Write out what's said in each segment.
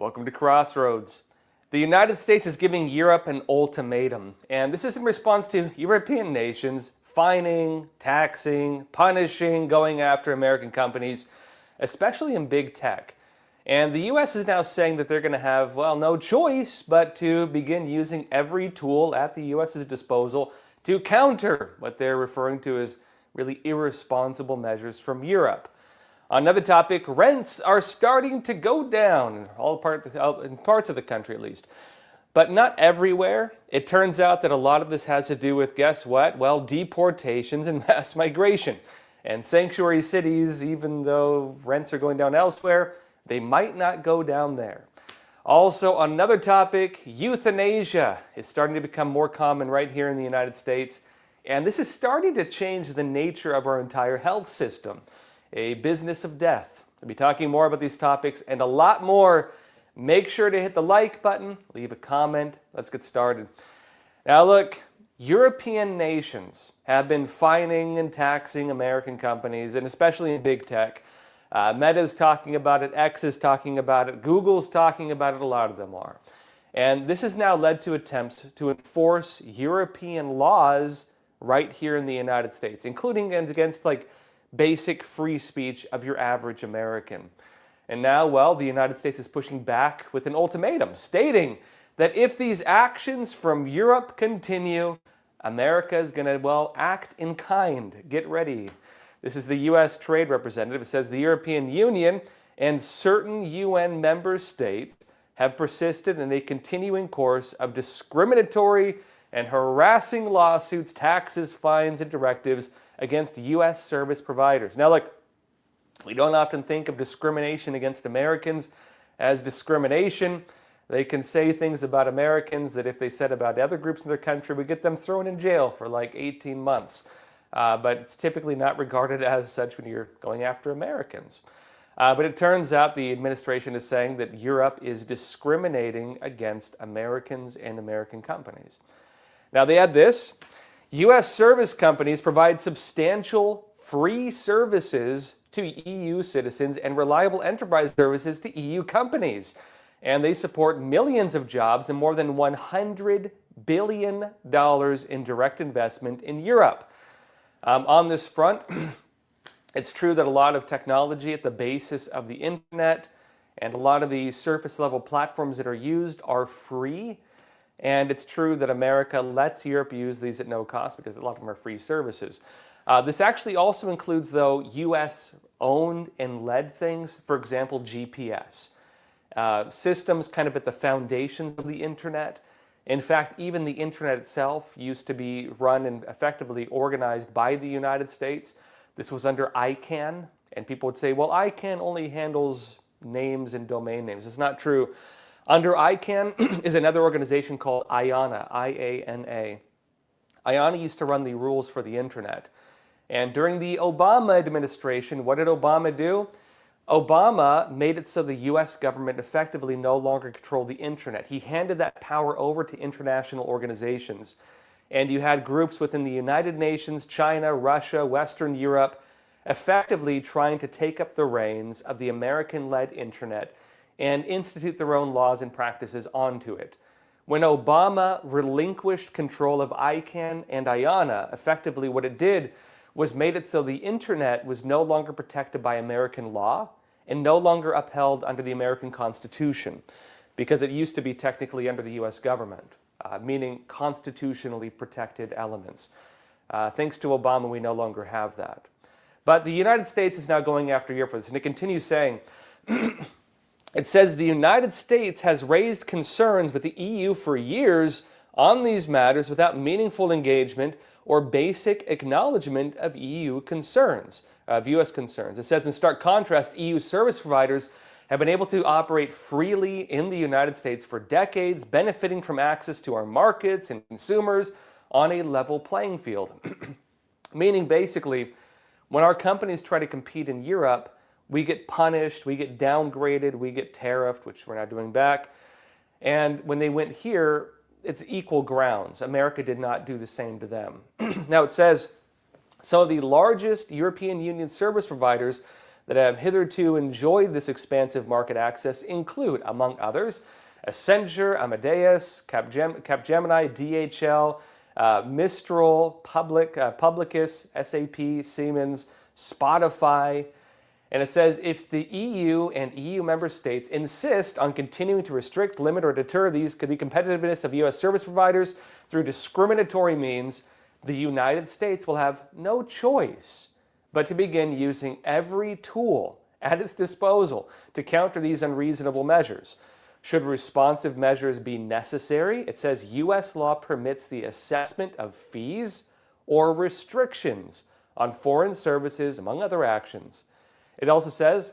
Welcome to Crossroads. The United States is giving Europe an ultimatum, and this is in response to European nations fining, taxing, punishing, going after American companies, especially in big tech. And the US is now saying that they're going to have, well, no choice but to begin using every tool at the US's disposal to counter what they're referring to as really irresponsible measures from Europe. Another topic, rents are starting to go down, in parts of the country at least, but not everywhere. It turns out that a lot of this has to do with, guess what? Well, deportations and mass migration. And sanctuary cities, even though rents are going down elsewhere, they might not go down there. Also, another topic, euthanasia is starting to become more common right here in the United States. And this is starting to change the nature of our entire health system. A business of death. We'll be talking more about these topics and a lot more. Make sure to hit the like button, leave a comment. Let's get started. Now look, European nations have been fining and taxing American companies, and especially in big tech. Meta's talking about it, X is talking about it, Google's talking about it, a lot of them are. And this has now led to attempts to enforce European laws right here in the United States, including against basic free speech of your average American. And now, well, the United States is pushing back with an ultimatum, stating that if these actions from Europe continue, America is going to, well, act in kind. Get ready. This is the U.S. Trade Representative. It says the European Union and certain UN member states have persisted in a continuing course of discriminatory and harassing lawsuits, taxes, fines, and directives against U.S. service providers. Now look, we don't often think of discrimination against Americans as discrimination. They can say things about Americans that if they said about other groups in their country, we get them thrown in jail for like 18 months. But it's typically not regarded as such when you're going after Americans. But it turns out the administration is saying that Europe is discriminating against Americans and American companies. Now they add this. U.S. service companies provide substantial free services to EU citizens and reliable enterprise services to EU companies. And they support millions of jobs and more than $100 billion in direct investment in Europe. On this front, it's true that a lot of technology at the basis of the internet and a lot of the surface level platforms that are used are free. And it's true that America lets Europe use these at no cost because a lot of them are free services. This actually also includes, though, U.S.-owned and led things, for example, GPS. Systems kind of at the foundations of the internet. In fact, even the internet itself used to be run and effectively organized by the United States. This was under ICANN, and people would say, well, ICANN only handles names and domain names. It's not true. Under ICANN is another organization called IANA, I-A-N-A. IANA used to run the rules for the internet. And during the Obama administration, what did Obama do? Obama made it so the US government effectively no longer controlled the internet. He handed that power over to international organizations. And you had groups within the United Nations, China, Russia, Western Europe, effectively trying to take up the reins of the American-led internet and institute their own laws and practices onto it. When Obama relinquished control of ICANN and IANA, effectively what it did was made it so the internet was no longer protected by American law and no longer upheld under the American Constitution, because it used to be technically under the US government, meaning constitutionally protected elements. Thanks to Obama, we no longer have that. But the United States is now going after Europe for this, and it continues saying, it says the United States has raised concerns with the EU for years on these matters without meaningful engagement or basic acknowledgement of EU concerns, of US concerns. It says in stark contrast, EU service providers have been able to operate freely in the United States for decades, benefiting from access to our markets and consumers on a level playing field. Meaning basically, when our companies try to compete in Europe, we get punished, we get downgraded, we get tariffed, which we're not doing back. And when they went here, it's equal grounds. America did not do the same to them. Now it says, some of the largest European Union service providers that have hitherto enjoyed this expansive market access include, among others, Accenture, Amadeus, Capgemini, DHL, Mistral, Publicis, SAP, Siemens, Spotify. And it says if the EU and EU member states insist on continuing to restrict, limit, or deter the competitiveness of U.S. service providers through discriminatory means, the United States will have no choice but to begin using every tool at its disposal to counter these unreasonable measures. Should responsive measures be necessary, it says U.S. law permits the assessment of fees or restrictions on foreign services, among other actions. It also says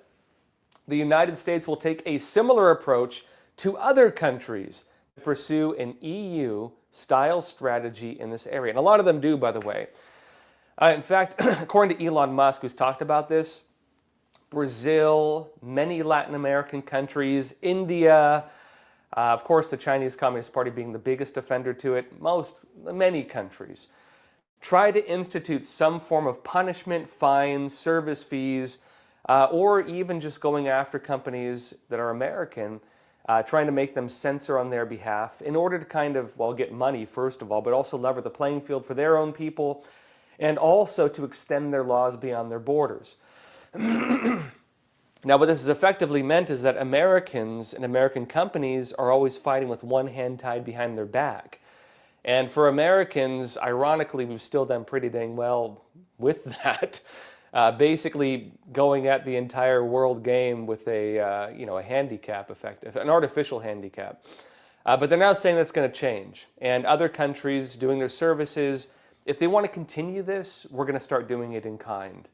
the United States will take a similar approach to other countries that pursue an EU-style strategy in this area. And a lot of them do, by the way. In fact, according to Elon Musk, who's talked about this, Brazil, many Latin American countries, India, of course the Chinese Communist Party being the biggest offender to it, many countries, try to institute some form of punishment, fines, service fees, or even just going after companies that are American, trying to make them censor on their behalf in order to kind of, well, get money first of all, but also lever the playing field for their own people, and also to extend their laws beyond their borders. Now, what this has effectively meant is that Americans and American companies are always fighting with one hand tied behind their back. And for Americans, ironically, we've still done pretty dang well with that. Basically going at the entire world game with a handicap effect, an artificial handicap. But they're now saying that's going to change. And other countries doing their services, if they want to continue this, we're going to start doing it in kind.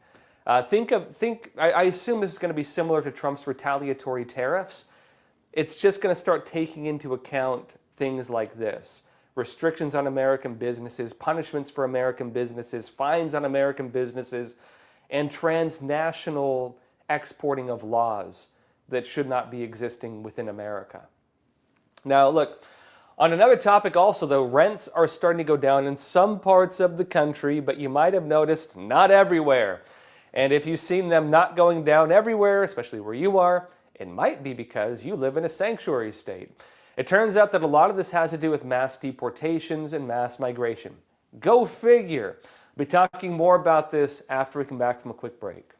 I assume this is going to be similar to Trump's retaliatory tariffs. It's just going to start taking into account things like this. Restrictions on American businesses, punishments for American businesses, fines on American businesses, and transnational exporting of laws that should not be existing within America. Now, look, on another topic also, though, rents are starting to go down in some parts of the country, but you might have noticed not everywhere. And if you've seen them not going down everywhere, especially where you are, it might be because you live in a sanctuary state. It turns out that a lot of this has to do with mass deportations and mass migration. Go figure. We'll be talking more about this after we come back from a quick break.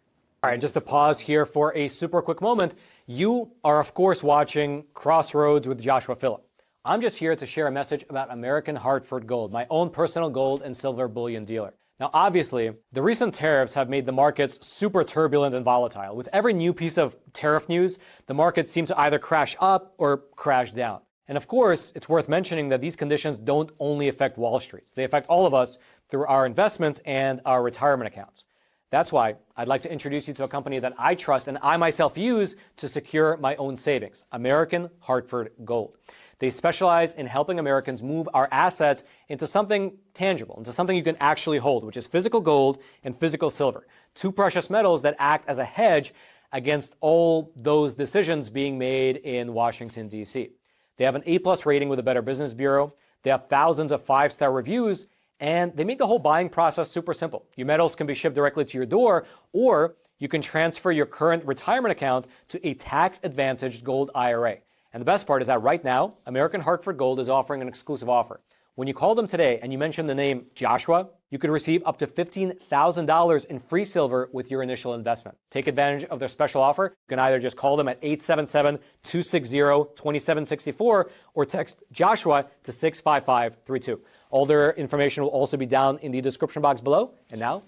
All right, just to pause here for a super quick moment. You are, of course, watching Crossroads with Joshua Philipp. I'm just here to share a message about American Hartford Gold, my own personal gold and silver bullion dealer. Now, obviously, the recent tariffs have made the markets super turbulent and volatile. With every new piece of tariff news, the markets seem to either crash up or crash down. And of course, it's worth mentioning that these conditions don't only affect Wall Street. They affect all of us through our investments and our retirement accounts. That's why I'd like to introduce you to a company that I trust and I myself use to secure my own savings, American Hartford Gold. They specialize in helping Americans move our assets into something tangible, into something you can actually hold, which is physical gold and physical silver, two precious metals that act as a hedge against all those decisions being made in Washington, D.C. They have an A+ rating with the Better Business Bureau. They have thousands of 5-star reviews, and they make the whole buying process super simple. Your metals can be shipped directly to your door, or you can transfer your current retirement account to a tax-advantaged gold IRA. And the best part is that right now, American Hartford Gold is offering an exclusive offer. When you call them today and you mention the name Joshua, you could receive up to $15,000 in free silver with your initial investment. Take advantage of their special offer. You can either just call them at 877-260-2764 or text Joshua to 65532. All their information will also be down in the description box below. And now,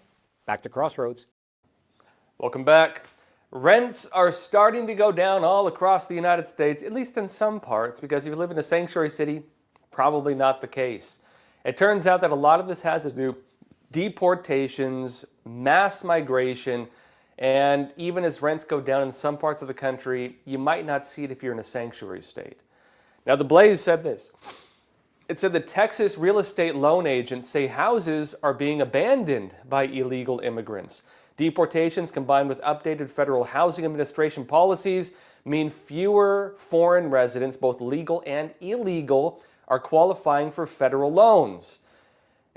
back to Crossroads. Welcome back. Rents are starting to go down all across the United States, at least in some parts, because if you live in a sanctuary city, probably not the case. It turns out that a lot of this has to do deportations, mass migration, and even as rents go down in some parts of the country, you might not see it if you're in a sanctuary state. Now, the Blaze said this. It said the Texas real estate loan agents say houses are being abandoned by illegal immigrants. Deportations combined with updated Federal Housing Administration policies mean fewer foreign residents, both legal and illegal, are qualifying for federal loans.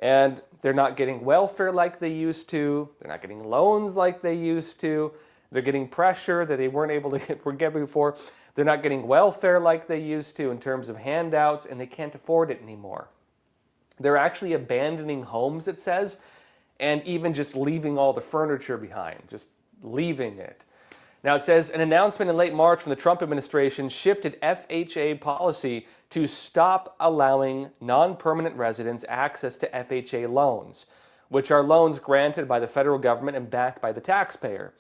And they're not getting welfare like they used to. They're not getting loans like they used to. They're getting pressure that they weren't able to get before. They're not getting welfare like they used to in terms of handouts, and they can't afford it anymore. They're actually abandoning homes, it says, and even just leaving all the furniture behind, just leaving it. Now it says an announcement in late March from the Trump administration shifted FHA policy to stop allowing non-permanent residents access to FHA loans, which are loans granted by the federal government and backed by the taxpayer.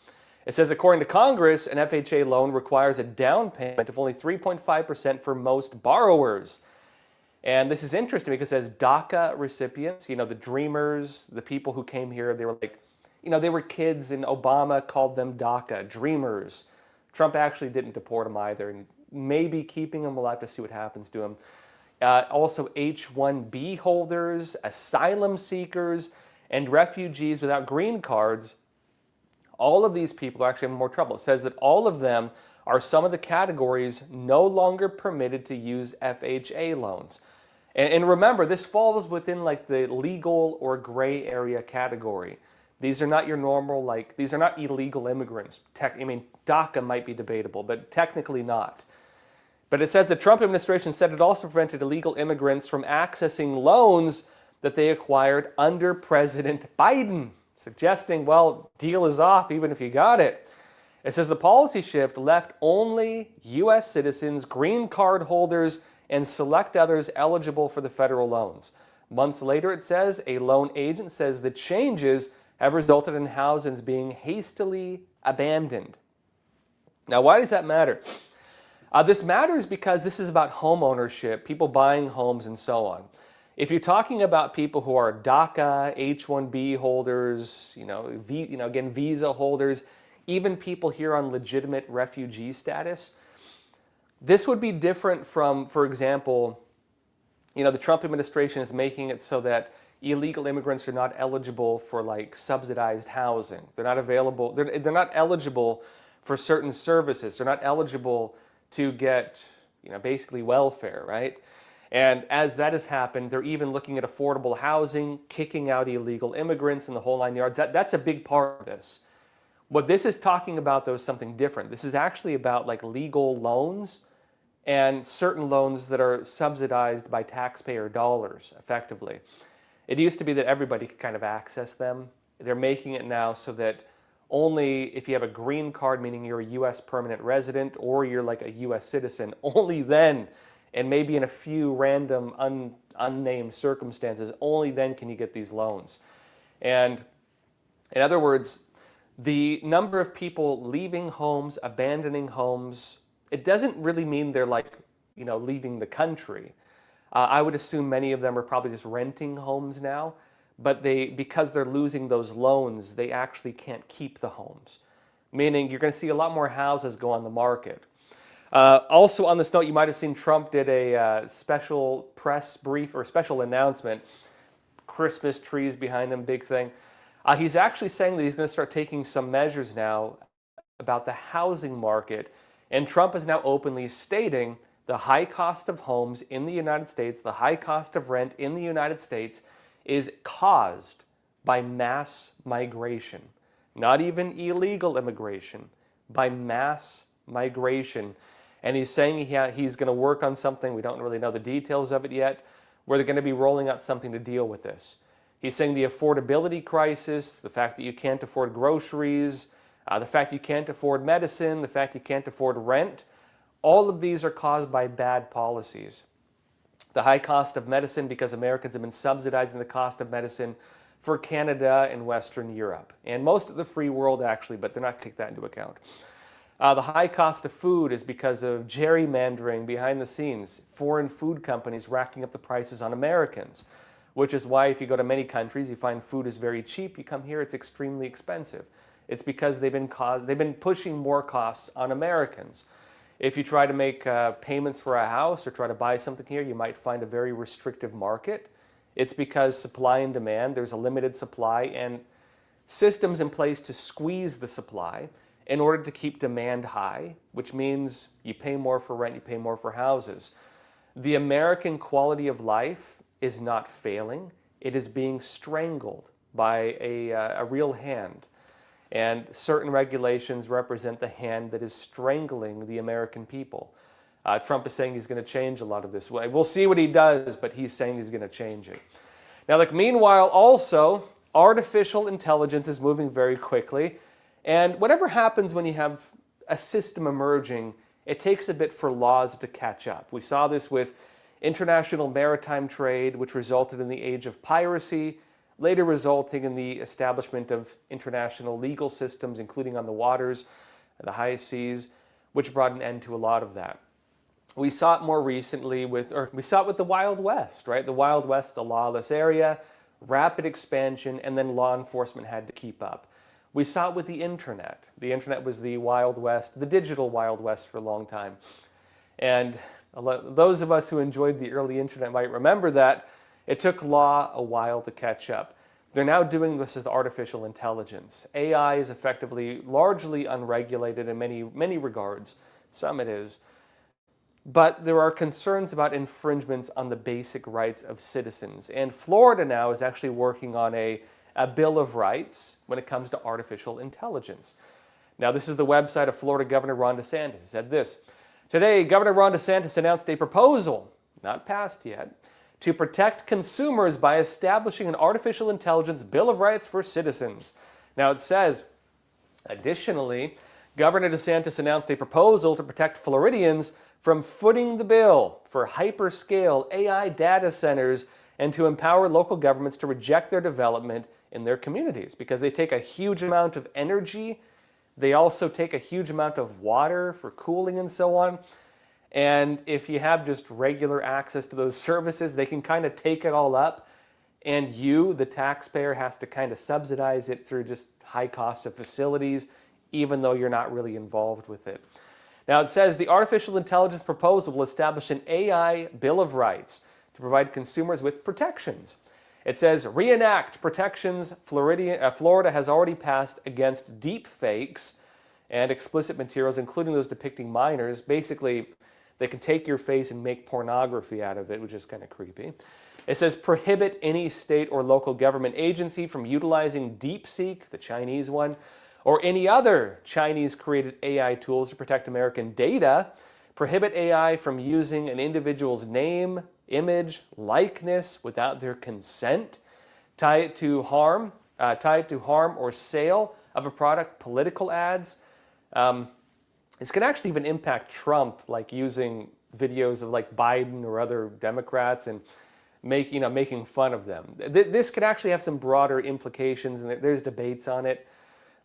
It says according to Congress, an FHA loan requires a down payment of only 3.5% for most borrowers. And this is interesting because it says DACA recipients, the dreamers, the people who came here, they were like, they were kids, and Obama called them DACA, dreamers. Trump actually didn't deport them either, and maybe keeping them. We'll have to see what happens to them. Also H-1B holders, asylum seekers, and refugees without green cards. All of these people are actually having more trouble. It says that all of them are some of the categories no longer permitted to use FHA loans. And remember, this falls within like the legal or gray area category. These are not your normal, these are not illegal immigrants. DACA might be debatable, but technically not. But it says the Trump administration said it also prevented illegal immigrants from accessing loans that they acquired under President Biden, suggesting, well, deal is off even if you got it. It says the policy shift left only U.S. citizens, green card holders, and select others eligible for the federal loans. Months later, it says, a loan agent says the changes have resulted in houses being hastily abandoned. Now, why does that matter? This matters because this is about home ownership, people buying homes and so on. If you're talking about people who are DACA, H-1B holders, again, visa holders, even people here on legitimate refugee status, this would be different from, for example, the Trump administration is making it so that illegal immigrants are not eligible for subsidized housing. They're not available. They're not eligible for certain services. They're not eligible to get, basically welfare, right? And as that has happened, they're even looking at affordable housing, kicking out illegal immigrants in the whole 9 yards. That's a big part of this. What this is talking about, though, is something different. This is actually about legal loans and certain loans that are subsidized by taxpayer dollars, effectively. It used to be that everybody could kind of access them. They're making it now so that only if you have a green card, meaning you're a U.S. permanent resident or you're a U.S. citizen, only then, and maybe in a few random unnamed circumstances, only then can you get these loans. And in other words, the number of people leaving homes, abandoning homes, it doesn't really mean they're leaving the country. I would assume many of them are probably just renting homes now, but because they're losing those loans, they actually can't keep the homes. Meaning you're going to see a lot more houses go on the market. Also on this note, you might have seen Trump did a special press brief or special announcement. Christmas trees behind him, big thing. He's actually saying that he's going to start taking some measures now about the housing market. And Trump is now openly stating the high cost of homes in the United States, the high cost of rent in the United States is caused by mass migration. Not even illegal immigration, by mass migration. And he's saying he's going to work on something, we don't really know the details of it yet, where they're going to be rolling out something to deal with this. He's saying the affordability crisis, the fact that you can't afford groceries, the fact you can't afford medicine, the fact you can't afford rent, all of these are caused by bad policies. The high cost of medicine because Americans have been subsidizing the cost of medicine for Canada and Western Europe, and most of the free world actually, but they're not taking that into account. The high cost of food is because of gerrymandering behind the scenes, foreign food companies racking up the prices on Americans, which is why if you go to many countries, you find food is very cheap. You come here, it's extremely expensive. It's because they've been pushing more costs on Americans. If you try to make payments for a house or try to buy something here, you might find a very restrictive market. It's because supply and demand, there's a limited supply and systems in place to squeeze the supply in order to keep demand high, which means you pay more for rent, you pay more for houses. The American quality of life is not failing. It is being strangled by a real hand. And certain regulations represent the hand that is strangling the American people. Trump is saying he's going to change a lot of this. We'll see what he does, but he's saying he's going to change it. Now, meanwhile, also, artificial intelligence is moving very quickly. And whatever happens when you have a system emerging, it takes a bit for laws to catch up. We saw this with international maritime trade, which resulted in the age of piracy, later resulting in the establishment of international legal systems, including on the waters, the high seas, which brought an end to a lot of that. We saw it more recently with the Wild West, right? The Wild West, a lawless area, rapid expansion, and then law enforcement had to keep up. We saw it with the internet. The internet was the Wild West, the digital Wild West for a long time. And those of us who enjoyed the early internet might remember that it took law a while to catch up. They're now doing this with artificial intelligence. AI is effectively largely unregulated in many regards. Some it is. But there are concerns about infringements on the basic rights of citizens. And Florida now is actually working on a Bill of Rights when it comes to artificial intelligence. Now, this is the website of Florida Governor Ron DeSantis. He said this: "Today, Governor Ron DeSantis announced a proposal, not passed yet, to protect consumers by establishing an artificial intelligence Bill of Rights for citizens." Now, it says, additionally, Governor DeSantis announced a proposal to protect Floridians from footing the bill for hyperscale AI data centers and to empower local governments to reject their development in their communities because they take a huge amount of energy. They also take a huge amount of water for cooling and so on. And if you have just regular access to those services, they can kind of take it all up. And you, the taxpayer, has to kind of subsidize it through just high costs of facilities, even though you're not really involved with it. Now, it says the artificial intelligence proposal will establish an AI Bill of Rights to provide consumers with protections. It says reenact protections Florida has already passed against deep fakes and explicit materials, including those depicting minors. Basically, they can take your face and make pornography out of it, which is kind of creepy. It says prohibit any state or local government agency from utilizing DeepSeek, the Chinese one, or any other Chinese-created AI tools to protect American data. Prohibit AI from using an individual's name, image, likeness without their consent. Tie it to harm or sale of a product, political ads. This can actually even impact Trump, like using videos of like Biden or other Democrats and making fun of them. This could actually have some broader implications, and there's debates on it.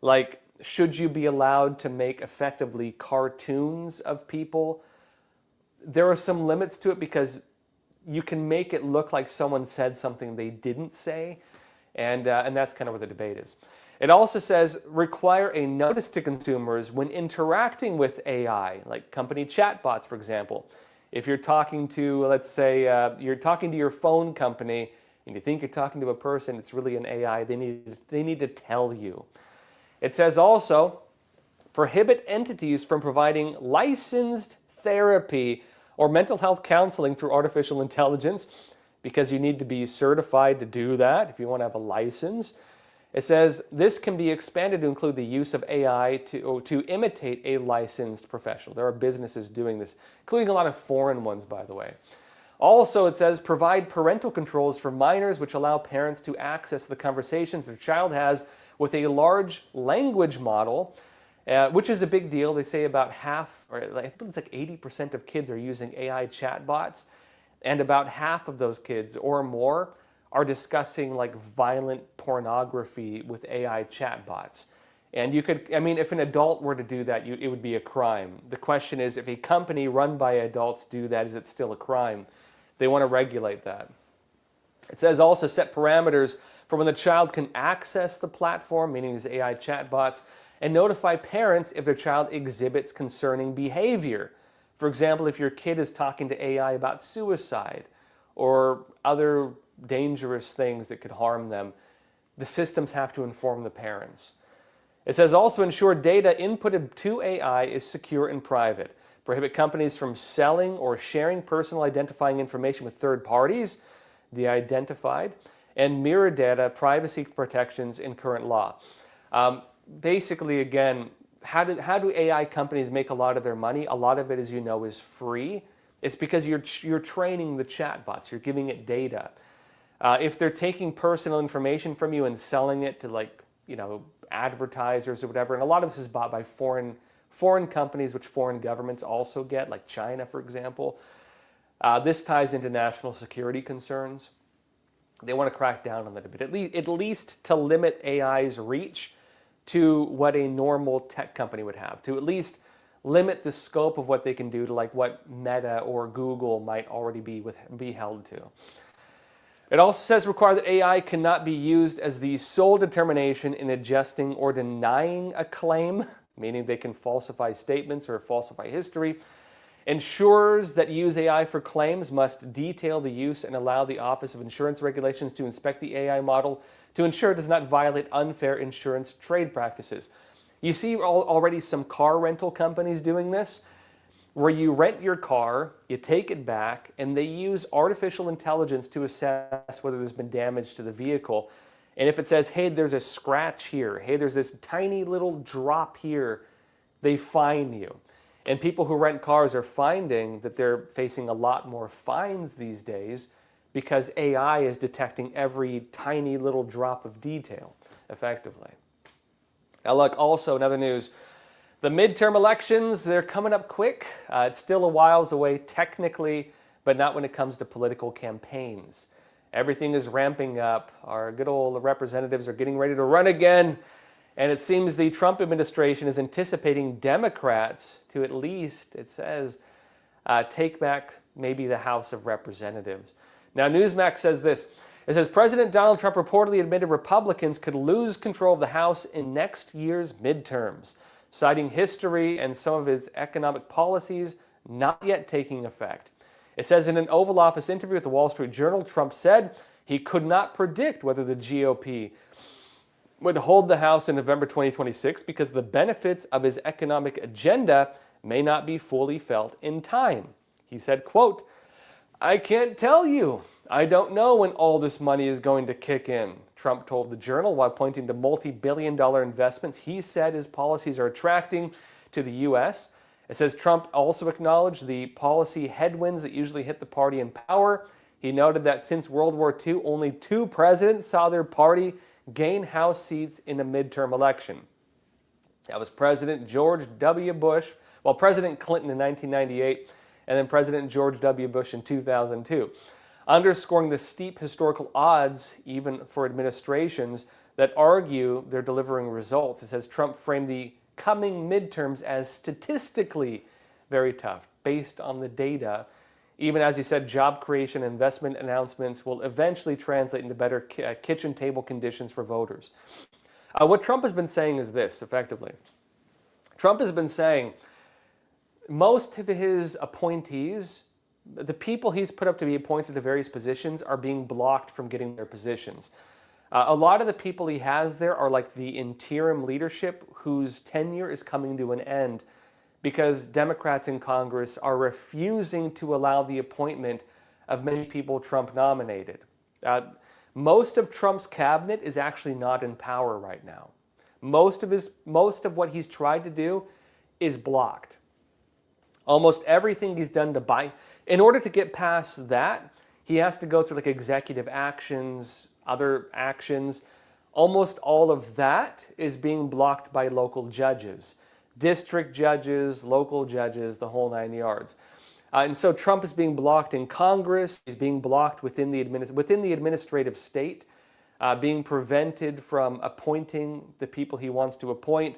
Like, should you be allowed to make effectively cartoons of people? There are some limits to it because you can make it look like someone said something they didn't say, and that's kind of where the debate is. It also says require a notice to consumers when interacting with AI, like company chatbots, for example. If you're talking to, let's say, you're talking to your phone company and you think you're talking to a person, it's really an AI, they need to tell you. It says also, prohibit entities from providing licensed therapy or mental health counseling through artificial intelligence, because you need to be certified to do that if you want to have a license. It says this can be expanded to include the use of AI to imitate a licensed professional. There are businesses doing this, including a lot of foreign ones, by the way. Also, it says provide parental controls for minors, which allow parents to access the conversations their child has with a large language model, which is a big deal. They say about half, or I think it's like 80% of kids are using AI chatbots, and about half of those kids or more are discussing like violent pornography with AI chatbots. And you could, if an adult were to do that, it would be a crime. The question is, if a company run by adults do that, is it still a crime? They want to regulate that. It says also set parameters for when the child can access the platform, meaning these AI chatbots, and notify parents if their child exhibits concerning behavior. For example, if your kid is talking to AI about suicide or other dangerous things that could harm them, the systems have to inform the parents. It says also ensure data inputted to AI is secure and private. Prohibit companies from selling or sharing personal identifying information with third parties, de-identified, and mirror data privacy protections in current law. basically, again, how do AI companies make a lot of their money? A lot of it, as you know, is free. It's because you're training the chatbots. You're giving it data. If they're taking personal information from you and selling it to, like, advertisers or whatever, and a lot of this is bought by foreign companies, which foreign governments also get, like China, for example. This ties into national security concerns. They want to crack down on that a bit, at least to limit AI's reach to what a normal tech company would have, to at least limit the scope of what they can do to, like, what Meta or Google might already be held to. It also says require that AI cannot be used as the sole determination in adjusting or denying a claim, meaning they can falsify statements or falsify history. Insurers that use AI for claims must detail the use and allow the Office of Insurance Regulations to inspect the AI model to ensure it does not violate unfair insurance trade practices. You see already some car rental companies doing this, where you rent your car, you take it back, and they use artificial intelligence to assess whether there's been damage to the vehicle. And if it says, hey, there's a scratch here, hey, there's this tiny little drop here, they fine you. And people who rent cars are finding that they're facing a lot more fines these days because AI is detecting every tiny little drop of detail effectively. Now look, also in other news, the midterm elections, they're coming up quick. It's still a whiles away technically, but not when it comes to political campaigns. Everything is ramping up. Our good old representatives are getting ready to run again. And it seems the Trump administration is anticipating Democrats to at least, it says, take back maybe the House of Representatives. Now, Newsmax says this. It says, President Donald Trump reportedly admitted Republicans could lose control of the House in next year's midterms, citing history and some of his economic policies not yet taking effect. It says in an Oval Office interview with the Wall Street Journal, Trump said he could not predict whether the GOP would hold the House in November 2026 because the benefits of his economic agenda may not be fully felt in time. He said, quote, I can't tell you. I don't know when all this money is going to kick in, Trump told the Journal while pointing to multi-billion-dollar investments he said his policies are attracting to the U.S. It says Trump also acknowledged the policy headwinds that usually hit the party in power. He noted that since World War II, only 2 presidents saw their party gain House seats in a midterm election. That was President George W. Bush, President Clinton in 1998, and then President George W. Bush in 2002, underscoring the steep historical odds even for administrations that argue they're delivering results. It says Trump framed the coming midterms as statistically very tough based on the data. Even as he said, job creation and investment announcements will eventually translate into better kitchen table conditions for voters. What Trump has been saying is this, effectively. Trump has been saying most of his appointees, the people he's put up to be appointed to various positions, are being blocked from getting their positions. A lot of the people he has there are like the interim leadership whose tenure is coming to an end because Democrats in Congress are refusing to allow the appointment of many people Trump nominated. Most of Trump's cabinet is actually not in power right now. Most of what he's tried to do is blocked. Almost everything he's done to buy, in order to get past that, he has to go through like executive actions, other actions. Almost all of that is being blocked by local judges. District judges, local judges, the whole 9 yards. And so Trump is being blocked in Congress. He's being blocked within the administrative state, being prevented from appointing the people he wants to appoint.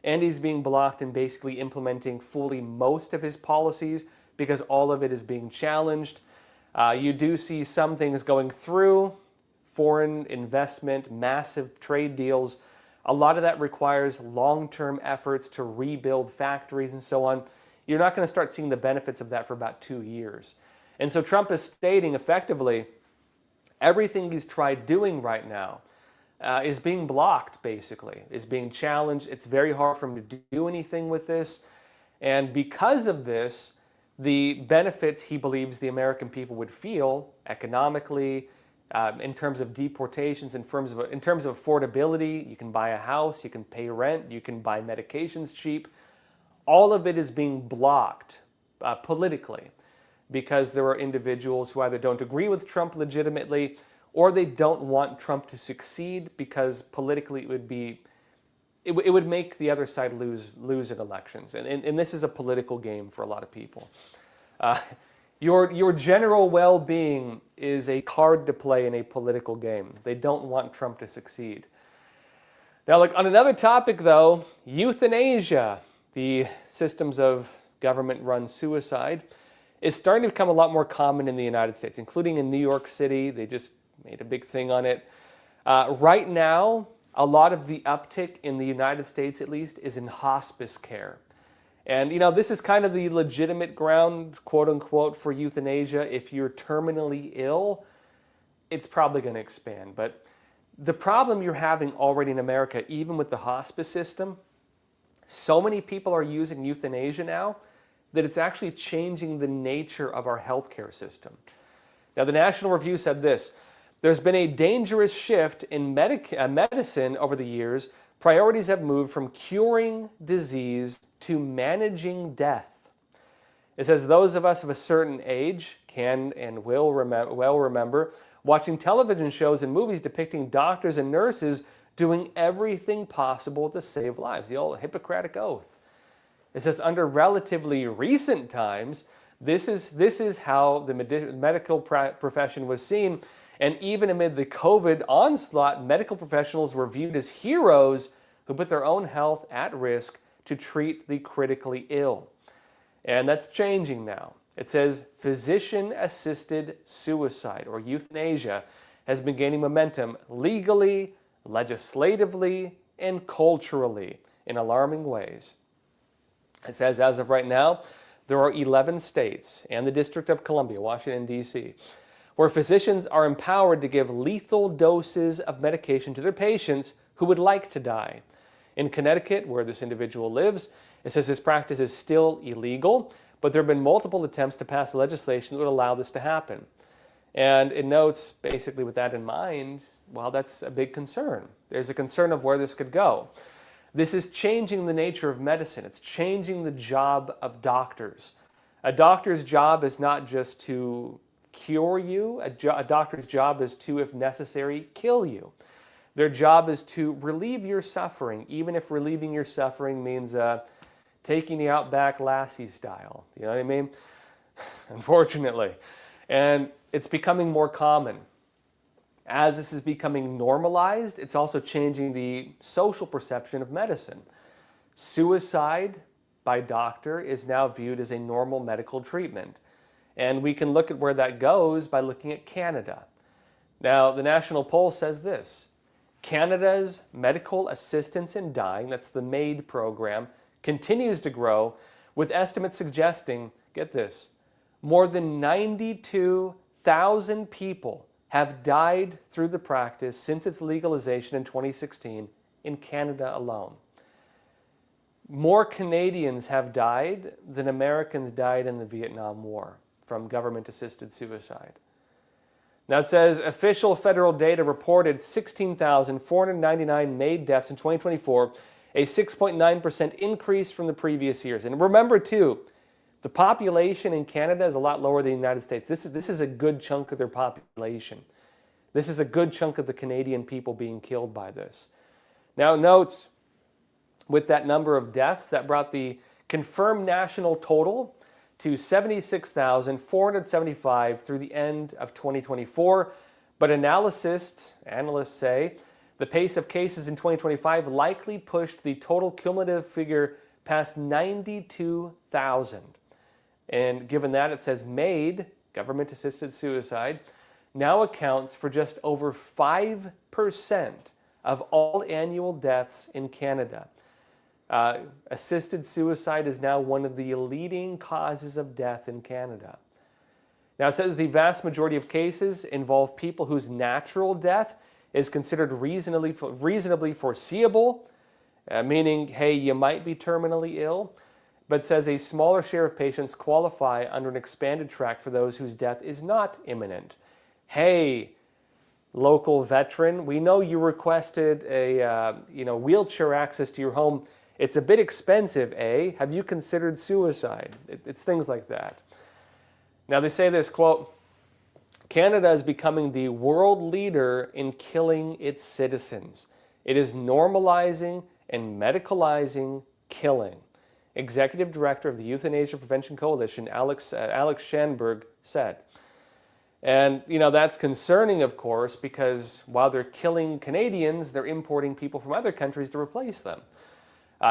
And he's being blocked in basically implementing fully most of his policies because all of it is being challenged. You do see some things going through, foreign investment, massive trade deals. A lot of that requires long-term efforts to rebuild factories and so on. You're not going to start seeing the benefits of that for about 2 years. And so Trump is stating effectively everything he's tried doing right now is being blocked, basically, is being challenged. It's very hard for him to do anything with this. And because of this, the benefits he believes the American people would feel economically, in terms of deportations, in terms of affordability. You can buy a house, you can pay rent, you can buy medications cheap. All of it is being blocked politically because there are individuals who either don't agree with Trump legitimately or they don't want Trump to succeed because politically it would make the other side lose in elections. And this is a political game for a lot of people. Your general well-being is a card to play in a political game. They don't want Trump to succeed. Now, on another topic, though, euthanasia, the systems of government-run suicide, is starting to become a lot more common in the United States, including in New York City. They just made a big thing on it. Right now, a lot of the uptick in the United States, at least, is in hospice care. And, this is kind of the legitimate ground, quote unquote, for euthanasia. If you're terminally ill, it's probably going to expand. But the problem you're having already in America, even with the hospice system, so many people are using euthanasia now that it's actually changing the nature of our healthcare system. Now, the National Review said this: there's been a dangerous shift in medicine over the years. Priorities have moved from curing disease to managing death. It says those of us of a certain age can and will remember watching television shows and movies depicting doctors and nurses doing everything possible to save lives, the old Hippocratic Oath. It says under relatively recent times, this is how the medical profession was seen. And even amid the COVID onslaught, medical professionals were viewed as heroes who put their own health at risk to treat the critically ill. And that's changing now. It says physician-assisted suicide, or euthanasia, has been gaining momentum legally, legislatively, and culturally in alarming ways. It says as of right now, there are 11 states and the District of Columbia, Washington, D.C., where physicians are empowered to give lethal doses of medication to their patients who would like to die. In Connecticut, where this individual lives, it says this practice is still illegal, but there have been multiple attempts to pass legislation that would allow this to happen. And it notes, basically with that in mind, well, that's a big concern. There's a concern of where this could go. This is changing the nature of medicine. It's changing the job of doctors. A doctor's job is not just to cure you. A doctor's job is to, if necessary, kill you. Their job is to relieve your suffering, even if relieving your suffering means taking the Outback Lassie style. You know what I mean? Unfortunately. And it's becoming more common. As this is becoming normalized, it's also changing the social perception of medicine. Suicide by doctor is now viewed as a normal medical treatment. And we can look at where that goes by looking at Canada. Now, the national poll says this: Canada's medical assistance in dying, that's the MAID program, continues to grow, with estimates suggesting, get this, more than 92,000 people have died through the practice since its legalization in 2016 in Canada alone. More Canadians have died than Americans died in the Vietnam War from government-assisted suicide. Now it says official federal data reported 16,499 MAID deaths in 2024, a 6.9% increase from the previous years. And remember too, the population in Canada is a lot lower than the United States. This is a good chunk of their population. This is a good chunk of the Canadian people being killed by this. Now it notes, with that number of deaths, that brought the confirmed national total to 76,475 through the end of 2024. But analysts say the pace of cases in 2025 likely pushed the total cumulative figure past 92,000. And given that, it says MAID, government-assisted suicide, now accounts for just over 5% of all annual deaths in Canada. Assisted suicide is now one of the leading causes of death in Canada. Now it says the vast majority of cases involve people whose natural death is considered reasonably foreseeable, meaning, hey, you might be terminally ill, but says a smaller share of patients qualify under an expanded track for those whose death is not imminent. Hey, local veteran, we know you requested a wheelchair access to your home. It's a bit expensive, eh? Have you considered suicide? It's things like that. Now they say this, quote, Canada is becoming the world leader in killing its citizens. It is normalizing and medicalizing killing. Executive Director of the Euthanasia Prevention Coalition, Alex Schanberg, said. And, that's concerning, of course, because while they're killing Canadians, they're importing people from other countries to replace them.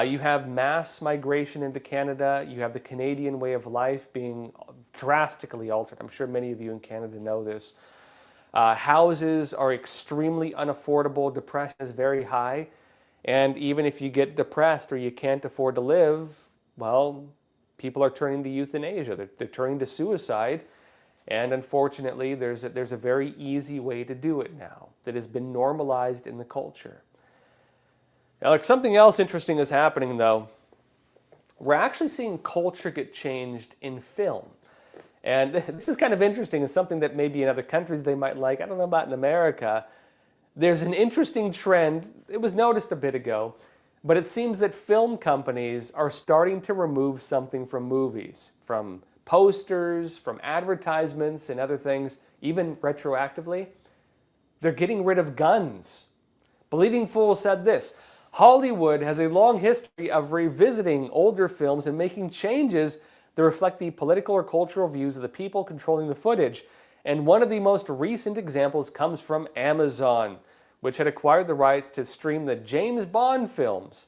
You have mass migration into Canada. You have the Canadian way of life being drastically altered. I'm sure many of you in Canada know this. Houses are extremely unaffordable. Depression is very high. And even if you get depressed or you can't afford to live, well, people are turning to euthanasia. They're turning to suicide. And unfortunately, there's a very easy way to do it now that has been normalized in the culture. Now, something else interesting is happening, though. We're actually seeing culture get changed in film. And this is kind of interesting. It's something that maybe in other countries they might like. I don't know about in America. There's an interesting trend. It was noticed a bit ago. But it seems that film companies are starting to remove something from movies, from posters, from advertisements and other things, even retroactively. They're getting rid of guns. Bleeding Fool said this, Hollywood has a long history of revisiting older films and making changes that reflect the political or cultural views of the people controlling the footage. And one of the most recent examples comes from Amazon, which had acquired the rights to stream the James Bond films.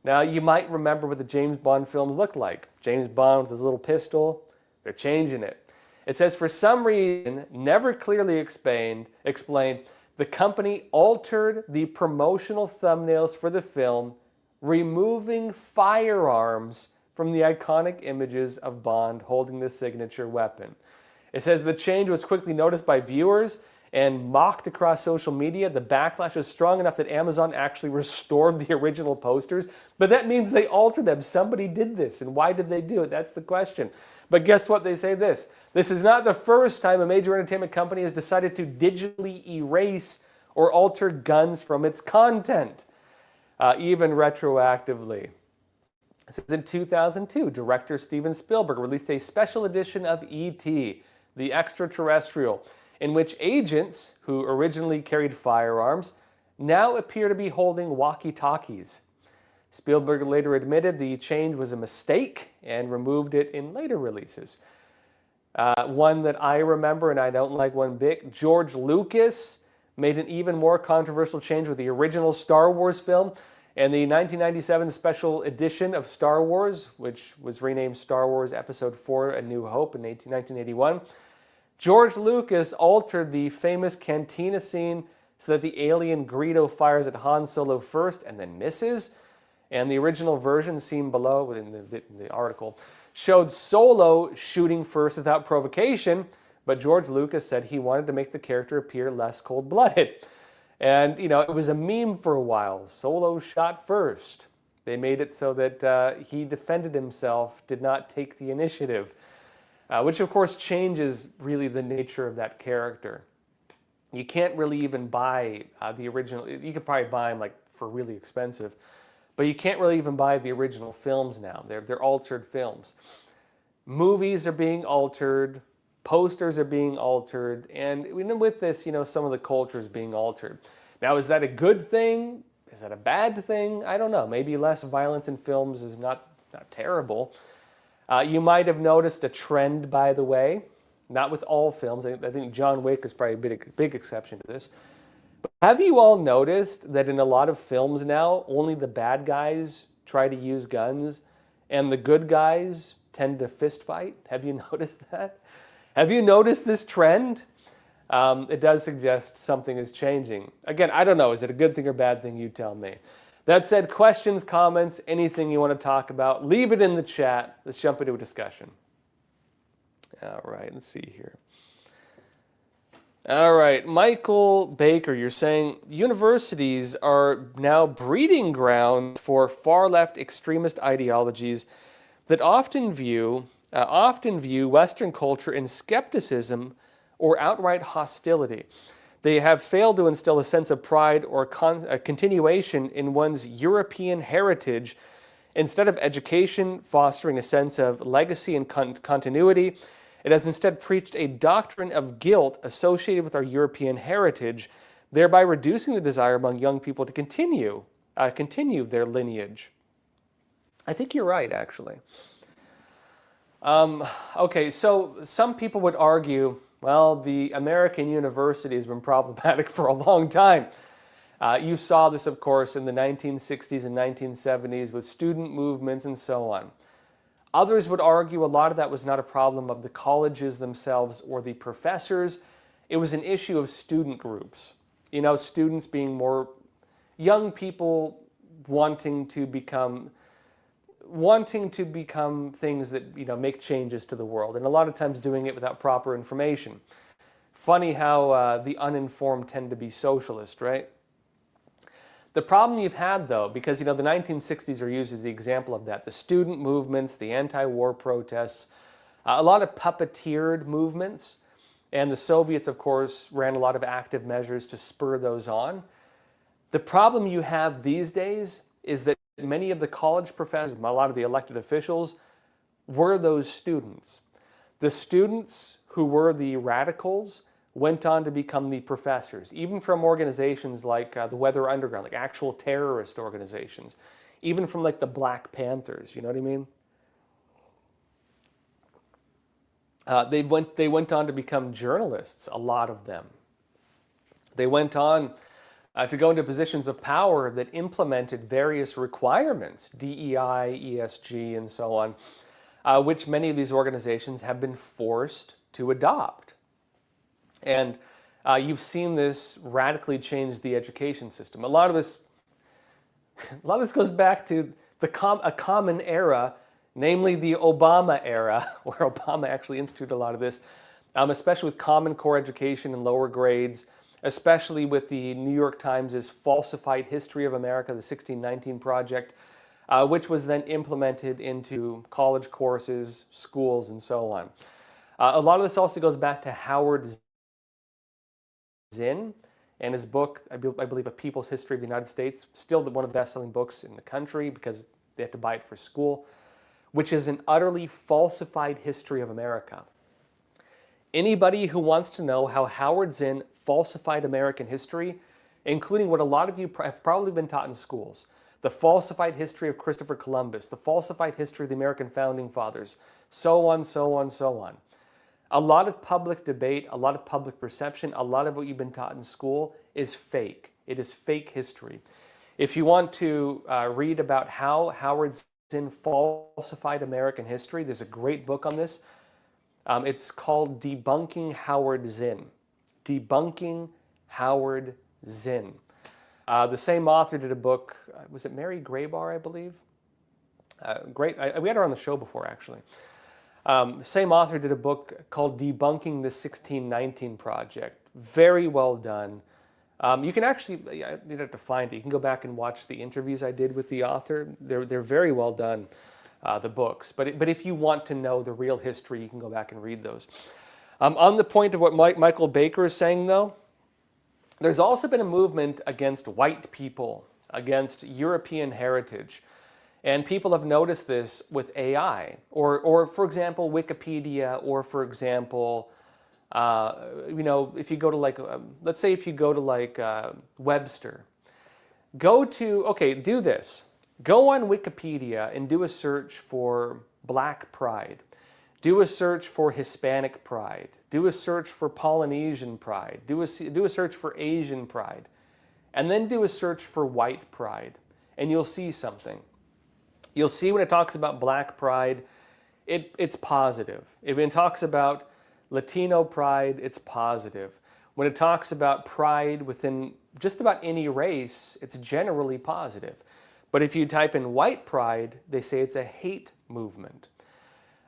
Now, you might remember what the James Bond films look like. James Bond with his little pistol, they're changing it. It says, for some reason, never clearly explained, the company altered the promotional thumbnails for the film, removing firearms from the iconic images of Bond holding the signature weapon. It says the change was quickly noticed by viewers and mocked across social media. The backlash was strong enough that Amazon actually restored the original posters, but that means they altered them. Somebody did this, and why did they do it? That's the question. But guess what? They say this. This is not the first time a major entertainment company has decided to digitally erase or alter guns from its content, even retroactively. It says in 2002, director Steven Spielberg released a special edition of E.T., the Extraterrestrial, in which agents who originally carried firearms now appear to be holding walkie-talkies. Spielberg later admitted the change was a mistake and removed it in later releases. One that I remember, and I don't like one bit, George Lucas made an even more controversial change with the original Star Wars film and the 1997 special edition of Star Wars, which was renamed Star Wars Episode 4, A New Hope in 1981. George Lucas altered the famous cantina scene so that the alien Greedo fires at Han Solo first and then misses. And the original version seen below in the article showed Solo shooting first without provocation, but George Lucas said he wanted to make the character appear less cold-blooded. And, it was a meme for a while. Solo shot first. They made it so that he defended himself, did not take the initiative, which of course changes really the nature of that character. You can't really even buy the original. You could probably buy them for really expensive, but you can't really even buy the original films now. They're altered films. Movies are being altered. Posters are being altered, and with this, some of the culture is being altered. Now, is that a good thing? Is that a bad thing? I don't know. Maybe less violence in films is not terrible. You might have noticed a trend, by the way, not with all films. I think John Wick is probably a big exception to this. But have you all noticed that in a lot of films now, only the bad guys try to use guns, and the good guys tend to fist fight? Have you noticed that? Have you noticed this trend? It does suggest something is changing. Again, I don't know. Is it a good thing or bad thing? You tell me. That said, questions, comments, anything you want to talk about, leave it in the chat. Let's jump into a discussion. All right, let's see here. All right, Michael Baker, you're saying universities are now breeding ground for far-left extremist ideologies that often view Western culture in skepticism or outright hostility. They have failed to instill a sense of pride or a continuation in one's European heritage. Instead of education fostering a sense of legacy and continuity, it has instead preached a doctrine of guilt associated with our European heritage, thereby reducing the desire among young people to continue their lineage. I think you're right, actually. Okay, so some people would argue, well, the American university has been problematic for a long time. You saw this, of course, in the 1960s and 1970s with student movements and so on. Others would argue a lot of that was not a problem of the colleges themselves or the professors. It was an issue of student groups. You know, students being more young people wanting to become things that, you know, make changes to the world, and a lot of times doing it without proper information. Funny how the uninformed tend to be socialist, right? The problem you've had, though, because, you know, the 1960s are used as the example of that, the student movements, the anti-war protests, a lot of puppeteered movements, and the Soviets, of course, ran a lot of active measures to spur those on. The problem you have these days is that many of the college professors, a lot of the elected officials, were those students. The students who were the radicals went on to become the professors, even from organizations like the Weather Underground, like actual terrorist organizations, even from like the Black Panthers, you know what I mean? They went on to become journalists, a lot of them. They went on to go into positions of power that implemented various requirements, DEI, ESG, and so on, which many of these organizations have been forced to adopt. And you've seen this radically change the education system. A lot of this goes back to a common era, namely the Obama era, where Obama actually instituted a lot of this, especially with Common Core education and lower grades, especially with the New York Times' falsified history of America, the 1619 Project, which was then implemented into college courses, schools, and so on. A lot of this also goes back to Howard Zinn and his book, I believe, A People's History of the United States, still one of the best-selling books in the country because they have to buy it for school, which is an utterly falsified history of America. Anybody who wants to know how Howard Zinn falsified American history, including what a lot of you have probably been taught in schools, the falsified history of Christopher Columbus, the falsified history of the American Founding Fathers, so on, so on, so on. A lot of public debate, a lot of public perception, a lot of what you've been taught in school is fake. It is fake history. If you want to read about how Howard Zinn falsified American history, there's a great book on this. It's called Debunking Howard Zinn. Debunking Howard Zinn. The same author did a book, was it Mary Graybar, I believe? We had her on the show before, actually. Same author did a book called Debunking the 1619 Project. Very well done. You can actually, you'd have to find it. You can go back and watch the interviews I did with the author. They're very well done, the books. But if you want to know the real history, you can go back and read those. On the point of what Michael Baker is saying, though, there's also been a movement against white people, against European heritage. And people have noticed this with AI, or for example, Wikipedia, or for example, you know, if you go to like, let's say if you go to like Webster, do this. Go on Wikipedia and do a search for Black Pride. Do a search for Hispanic Pride. Do a search for Polynesian Pride. Do a search for Asian Pride. And then do a search for White Pride. And you'll see something. You'll see when it talks about Black Pride, it's positive. If it talks about Latino pride, it's positive. When it talks about pride within just about any race, it's generally positive. But if you type in white pride, they say it's a hate movement.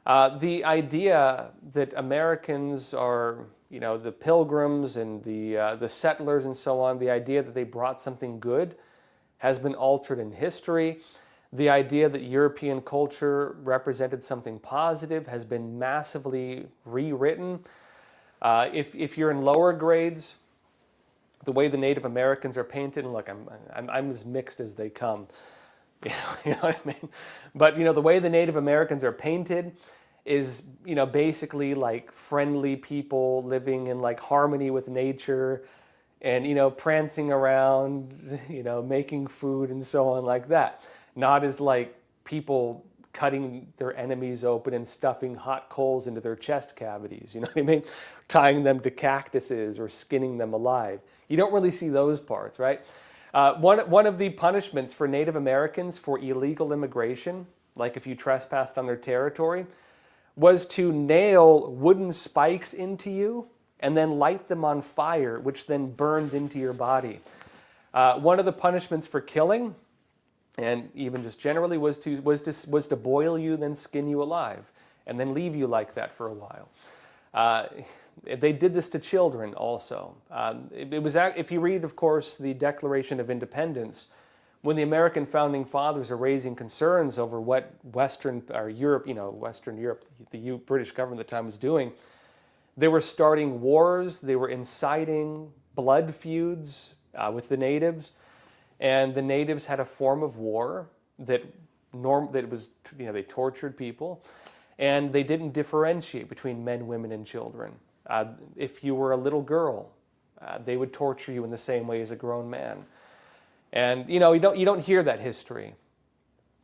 The idea that Americans are, you know, the pilgrims and the settlers and so on, the idea that they brought something good has been altered in history. The idea that European culture represented something positive has been massively rewritten. If you're in lower grades, the way the Native Americans are painted, and look, I'm as mixed as they come. You know what I mean? But the way the Native Americans are painted is basically like friendly people living in like harmony with nature, and prancing around, making food and so on like that. Not as like people cutting their enemies open and stuffing hot coals into their chest cavities, you know what I mean? Tying them to cactuses or skinning them alive. You don't really see those parts, right? One of the punishments for Native Americans for illegal immigration, like if you trespassed on their territory, was to nail wooden spikes into you and then light them on fire, which then burned into your body. One of the punishments for killing, and even just generally, was to boil you, then skin you alive, and then leave you like that for a while. They did this to children also. It was, if you read, of course, the Declaration of Independence, when the American founding fathers are raising concerns over what Western Europe, the British government at the time was doing, they were starting wars. They were inciting blood feuds with the natives, and the natives had a form of war that was, they tortured people, and they didn't differentiate between men, women, and children. If you were a little girl, they would torture you in the same way as a grown man. And you don't hear that history.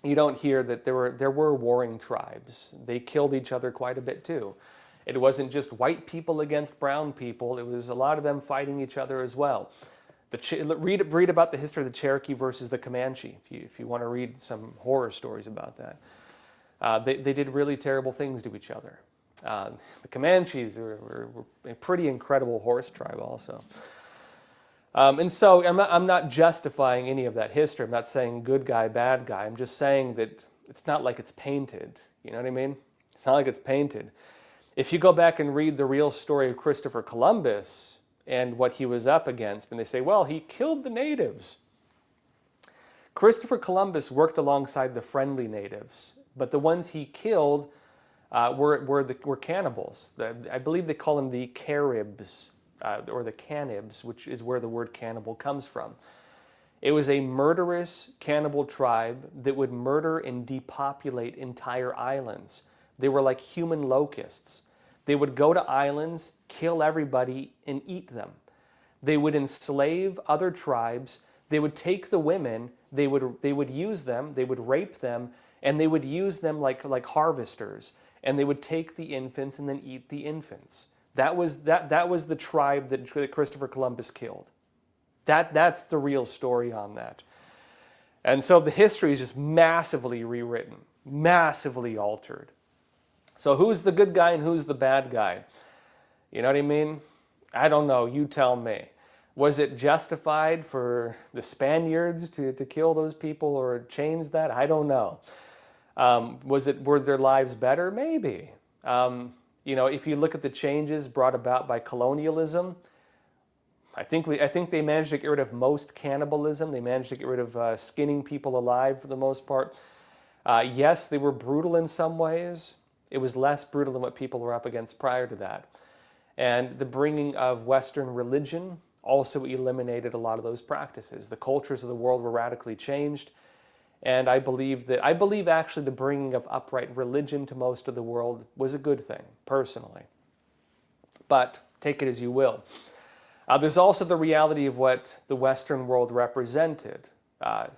You don't hear that there were warring tribes. They killed each other quite a bit too. It wasn't just white people against brown people. It was a lot of them fighting each other as well. Read about the history of the Cherokee versus the Comanche if you want to read some horror stories about that. They did really terrible things to each other. The Comanches were a pretty incredible horse tribe also. And so I'm not justifying any of that history. I'm not saying good guy, bad guy. I'm just saying that it's not like it's painted. You know what I mean? It's not like it's painted. If you go back and read the real story of Christopher Columbus and what he was up against, and they say, well, he killed the natives. Christopher Columbus worked alongside the friendly natives, but the ones he killed were cannibals. I believe they call them the Caribs, or the Canibs, which is where the word cannibal comes from. It was a murderous cannibal tribe that would murder and depopulate entire islands. They were like human locusts. They would go to islands, kill everybody, and eat them. They would enslave other tribes. They would take the women. They would use them. They would rape them, and they would use them like harvesters. And they would take the infants and then eat the infants. That was the tribe that Christopher Columbus killed. That's the real story on that. And so the history is just massively rewritten, massively altered. So who's the good guy and who's the bad guy? You know what I mean? I don't know. You tell me. Was it justified for the Spaniards to kill those people or change that? I don't know. Were their lives better? Maybe. If you look at the changes brought about by colonialism, I think they managed to get rid of most cannibalism. They managed to get rid of skinning people alive for the most part. Yes, they were brutal in some ways. It was less brutal than what people were up against prior to that. And the bringing of Western religion also eliminated a lot of those practices. The cultures of the world were radically changed. And I believe actually the bringing of upright religion to most of the world was a good thing, personally. But take it as you will. There's also the reality of what the Western world represented.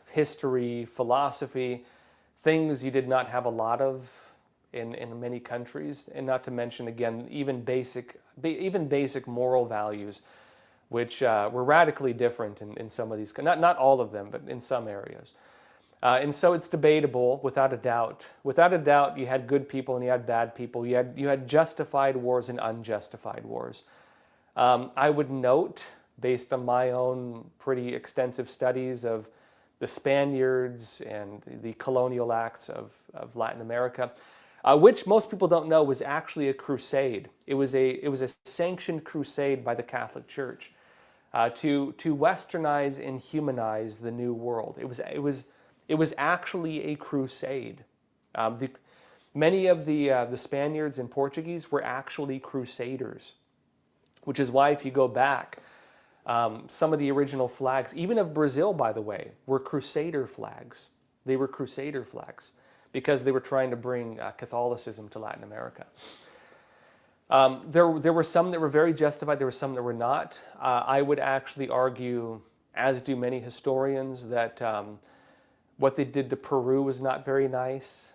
History, philosophy, things you did not have a lot of in many countries, and not to mention, again, even basic moral values, which were radically different in some of these, not all of them, but in some areas. And so it's debatable, without a doubt. Without a doubt, you had good people and you had bad people. You had justified wars and unjustified wars. I would note, based on my own pretty extensive studies of the Spaniards and the colonial acts of Latin America, which most people don't know was actually a crusade. It was a sanctioned crusade by the Catholic Church to westernize and humanize the New World. It was actually a crusade. Many of the Spaniards and Portuguese were actually crusaders, which is why if you go back, Some of the original flags, even of Brazil, by the way, were Crusader flags. They were Crusader flags because they were trying to bring Catholicism to Latin America. There were some that were very justified. There were some that were not. I would actually argue, as do many historians, that what they did to Peru was not very nice.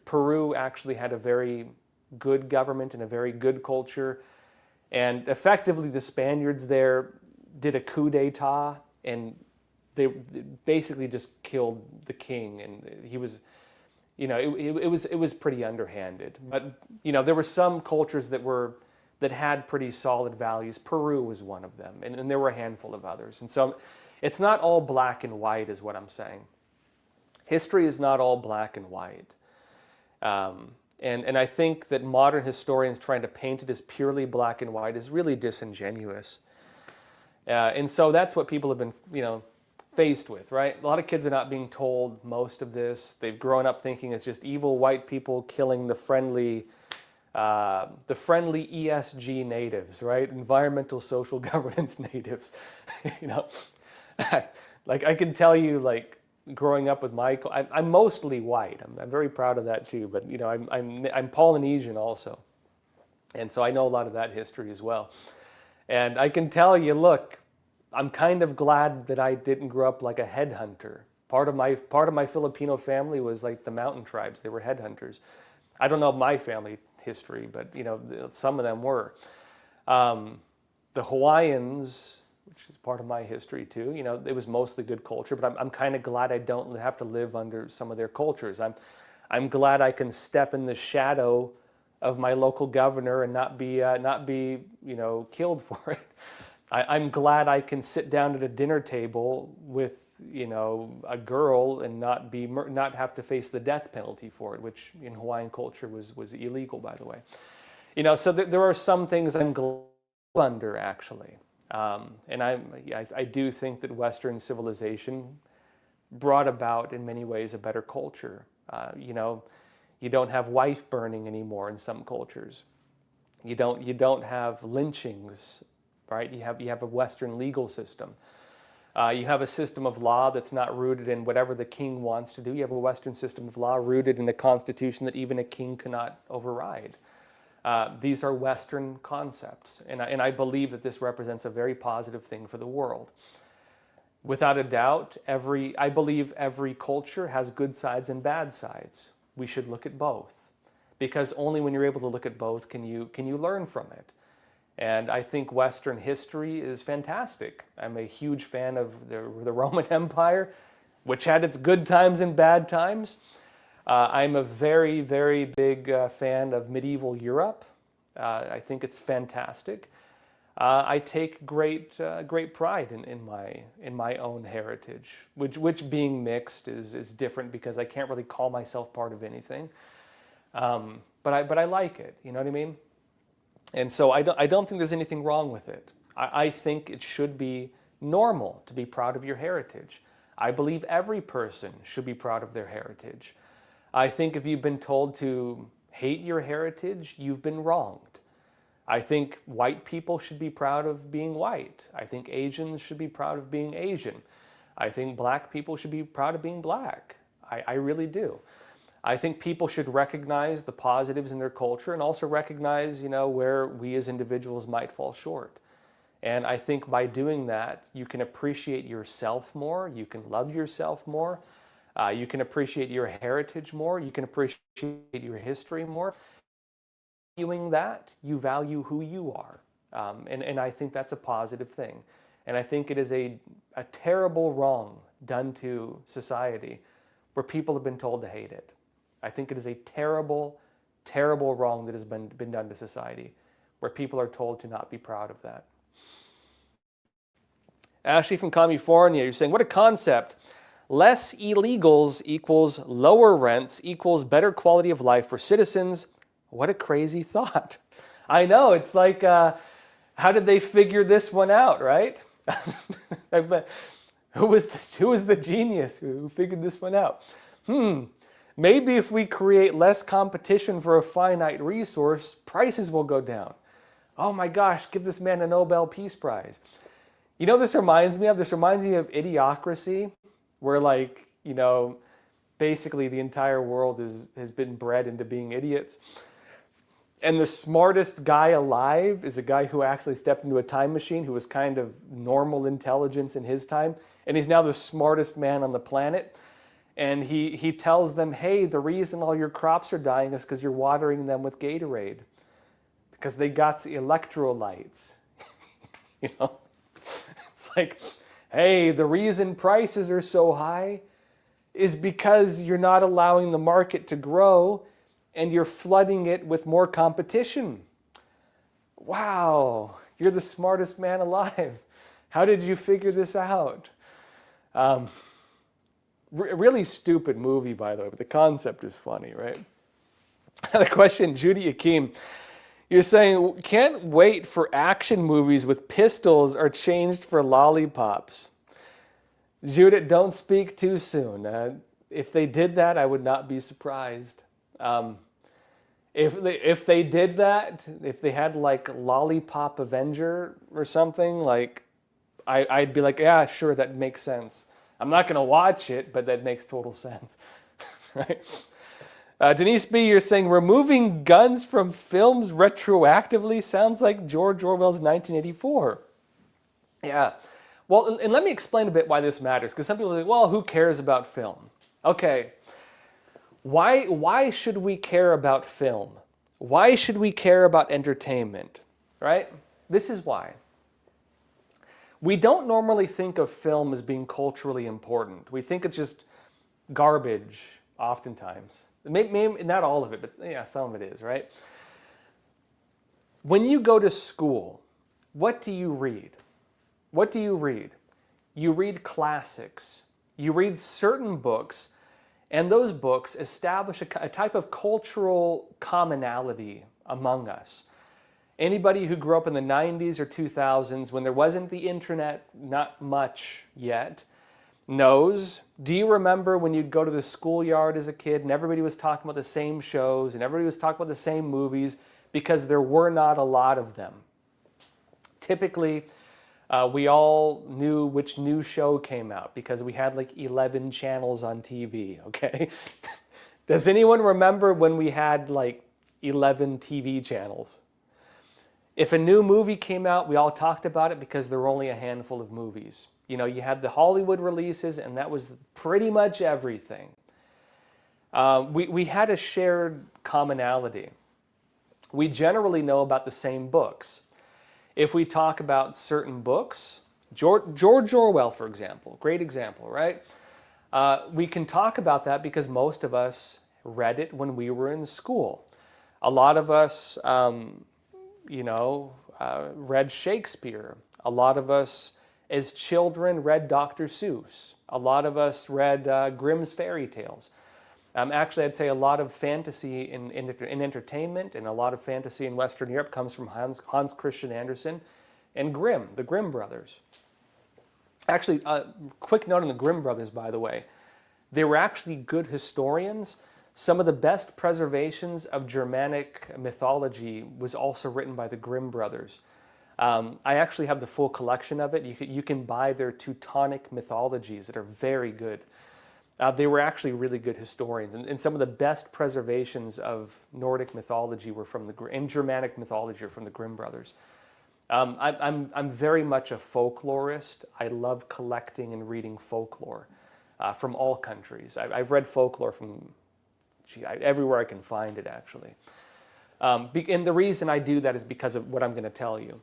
Peru actually had a very good government and a very good culture. And effectively, the Spaniards there did a coup d'etat, and they basically just killed the king. And he was, it was pretty underhanded. But there were some cultures that had pretty solid values. Peru was one of them, and there were a handful of others. And so, it's not all black and white, is what I'm saying. History is not all black and white. And I think that modern historians trying to paint it as purely black and white is really disingenuous. And so that's what people have been, faced with, right? A lot of kids are not being told most of this. They've grown up thinking it's just evil white people killing the friendly ESG natives, right? Environmental social governance natives. Like I can tell you, like, growing up with I'm mostly white. I'm very proud of that too. But I'm Polynesian also, and so I know a lot of that history as well. And I can tell you, look, I'm kind of glad that I didn't grow up like a headhunter. Part of my Filipino family was like the mountain tribes. They were headhunters. I don't know my family history, but some of them were. The Hawaiians, which is part of my history too. It was mostly good culture, but I'm kind of glad I don't have to live under some of their cultures. I'm glad I can step in the shadow of my local governor and not be killed for it. I'm glad I can sit down at a dinner table with a girl and not have to face the death penalty for it, which in Hawaiian culture was illegal, by the way. So there are some things I'm glad under, actually. And I do think that Western civilization brought about, in many ways, a better culture. You don't have wife burning anymore in some cultures. You don't have lynchings, right? You have a Western legal system. You have a system of law that's not rooted in whatever the king wants to do. You have a Western system of law rooted in a constitution that even a king cannot override. These are Western concepts, and I believe that this represents a very positive thing for the world. Without a doubt, I believe every culture has good sides and bad sides. We should look at both, because only when you're able to look at both can you learn from it. And I think Western history is fantastic. I'm a huge fan of the Roman Empire, which had its good times and bad times. I'm a very, very big fan of medieval Europe. I think it's fantastic. I take great pride in my own heritage, which being mixed is different because I can't really call myself part of anything. But I like it. You know what I mean? And so I don't think there's anything wrong with it. I think it should be normal to be proud of your heritage. I believe every person should be proud of their heritage. I think if you've been told to hate your heritage, you've been wronged. I think white people should be proud of being white. I think Asians should be proud of being Asian. I think black people should be proud of being black. I really do. I think people should recognize the positives in their culture and also recognize, where we as individuals might fall short. And I think by doing that, you can appreciate yourself more, you can love yourself more, you can appreciate your heritage more, you can appreciate your history more. Doing that, you value who you are. And I think that's a positive thing. And I think it is a terrible wrong done to society where people have been told to hate it. I think it is a terrible, terrible wrong that has been done to society, where people are told to not be proud of that. Ashley from California, you're saying, what a concept. Less illegals equals lower rents equals better quality of life for citizens. What a crazy thought. I know, it's like, how did they figure this one out, right? Who was the genius who figured this one out? Maybe if we create less competition for a finite resource, prices will go down. Oh my gosh, give this man a Nobel Peace Prize. You know what this reminds me of? This reminds me of Idiocracy, where like, basically the entire world has been bred into being idiots. And the smartest guy alive is a guy who actually stepped into a time machine, who was kind of normal intelligence in his time. And he's now the smartest man on the planet. And he tells them, hey, the reason all your crops are dying is because you're watering them with Gatorade. Because they got the electrolytes. It's like, hey, the reason prices are so high is because you're not allowing the market to grow and you're flooding it with more competition. Wow, you're the smartest man alive. How did you figure this out? Really stupid movie, by the way, but the concept is funny, right? The question, Judy Akeem, you're saying, can't wait for action movies with pistols are changed for lollipops. Judith, don't speak too soon. If they did that, I would not be surprised. If they did that, if they had like Lollipop Avenger or something, like I'd be like, yeah, sure, that makes sense. I'm not going to watch it, but that makes total sense. Right? Denise B., you're saying removing guns from films retroactively sounds like George Orwell's 1984. Yeah. Well, and let me explain a bit why this matters, because some people are like, well, who cares about film? Okay. Why should we care about film? Why should we care about entertainment? Right? This is why. We don't normally think of film as being culturally important. We think it's just garbage, oftentimes. Maybe not all of it, but yeah, some of it is, right? When you go to school, what do you read? What do you read? You read classics. You read certain books, and those books establish a type of cultural commonality among us. Anybody who grew up in the 90s or 2000s, when there wasn't the internet, not much yet, knows. Do you remember when you'd go to the schoolyard as a kid and everybody was talking about the same shows and everybody was talking about the same movies because there were not a lot of them? Typically, we all knew which new show came out because we had like 11 channels on TV, okay? Does anyone remember when we had like 11 TV channels? If a new movie came out, we all talked about it because there were only a handful of movies. You had the Hollywood releases, and that was pretty much everything. We had a shared commonality. We generally know about the same books. If we talk about certain books, George Orwell, for example, great example, right? We can talk about that because most of us read it when we were in school. A lot of us, read Shakespeare. A lot of us, as children, read Dr. Seuss. A lot of us read Grimm's fairy tales. Actually, I'd say a lot of fantasy in entertainment and a lot of fantasy in Western Europe comes from Hans Christian Andersen and Grimm, the Grimm brothers. Actually, quick note on the Grimm brothers, by the way. They were actually good historians. Some of the best preservations of Germanic mythology was also written by the Grimm brothers. I actually have the full collection of it. You can buy their Teutonic mythologies that are very good. They were actually really good historians, and some of the best preservations of Nordic mythology were and Germanic mythology are from the Grimm brothers. I'm very much a folklorist. I love collecting and reading folklore from all countries. I've read folklore from everywhere I can find it, actually. And the reason I do that is because of what I'm going to tell you.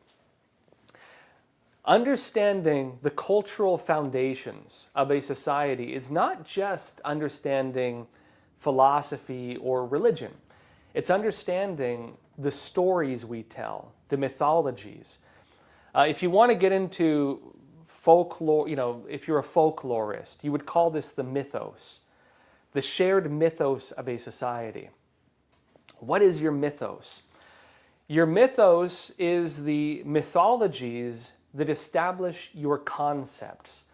Understanding the cultural foundations of a society is not just understanding philosophy or religion. It's understanding the stories we tell, the mythologies. If you want to get into folklore, if you're a folklorist, you would call this the mythos, the shared mythos of a society. What is your mythos? Your mythos is the mythologies that establish your concepts.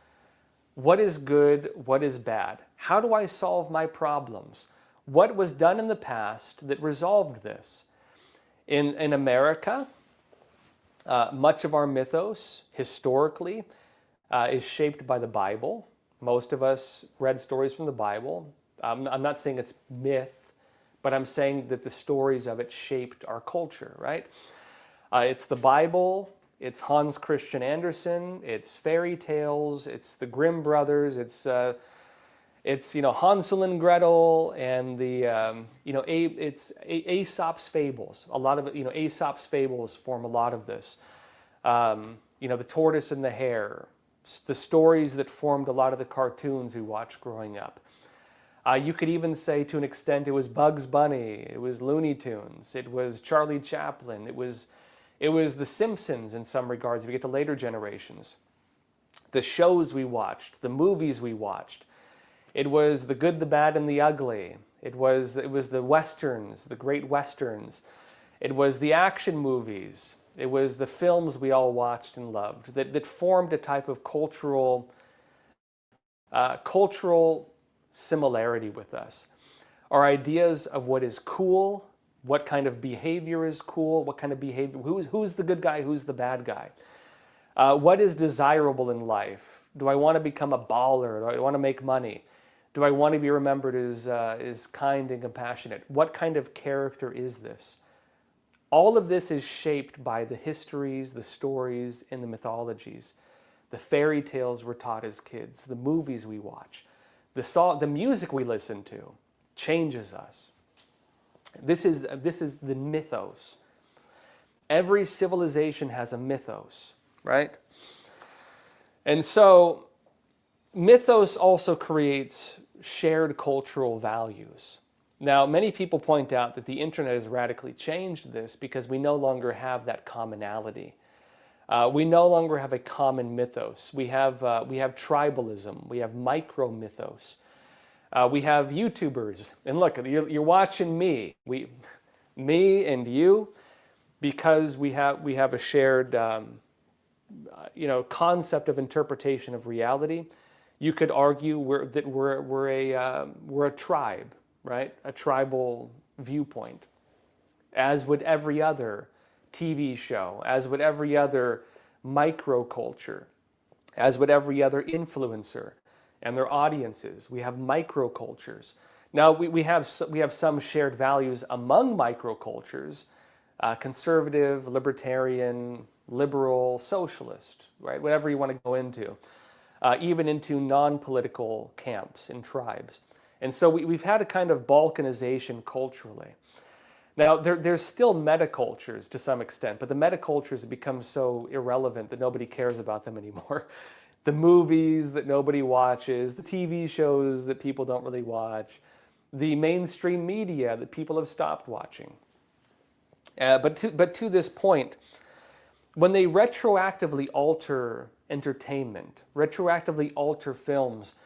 What is good? What is bad? How do I solve my problems? What was done in the past that resolved this? In America, Much of our mythos, historically, is shaped by the Bible. Most of us read stories from the Bible. I'm not saying it's myth, but I'm saying that the stories of it shaped our culture, right? It's the Bible, it's Hans Christian Andersen, it's fairy tales, it's the Grimm brothers, it's Hansel and Gretel, and it's Aesop's fables. A lot of it, Aesop's fables form a lot of this. The tortoise and the hare, the stories that formed a lot of the cartoons we watched growing up. You could even say, to an extent, it was Bugs Bunny, it was Looney Tunes, it was Charlie Chaplin, it was The Simpsons in some regards if you get to later generations. The shows we watched, the movies we watched. It was The Good, the Bad, and the Ugly. It was the westerns, the great westerns. It was the action movies. It was the films we all watched and loved that formed a type of cultural similarity with us. Our ideas of what is cool, what kind of behavior is cool, what kind of behavior, who's the good guy, who's the bad guy. What is desirable in life? Do I want to become a baller? Do I want to make money? Do I want to be remembered as kind and compassionate? What kind of character is this? All of this is shaped by the histories, the stories, and the mythologies. The fairy tales we're taught as kids, the movies we watch, the music we listen to changes us. This is the mythos. Every civilization has a mythos, right? And so mythos also creates shared cultural values. Now, many people point out that the internet has radically changed this because we no longer have that commonality. We no longer have a common mythos. We have tribalism. We have micro-mythos. We have YouTubers. And look, you're watching me. Me and you, because we have a shared concept of interpretation of reality. You could argue we're a tribe, right? A tribal viewpoint, as would every other TV show, as would every other microculture, as would every other influencer and their audiences. We have microcultures. Now we have some shared values among microcultures, conservative, libertarian, liberal, socialist, right? Whatever you want to go into, even into non-political camps and tribes. And so we've had a kind of balkanization culturally. Now, there's still metacultures to some extent, but the metacultures have become so irrelevant that nobody cares about them anymore. The movies that nobody watches, the TV shows that people don't really watch, the mainstream media that people have stopped watching. But to this point, when they retroactively alter entertainment, retroactively alter films,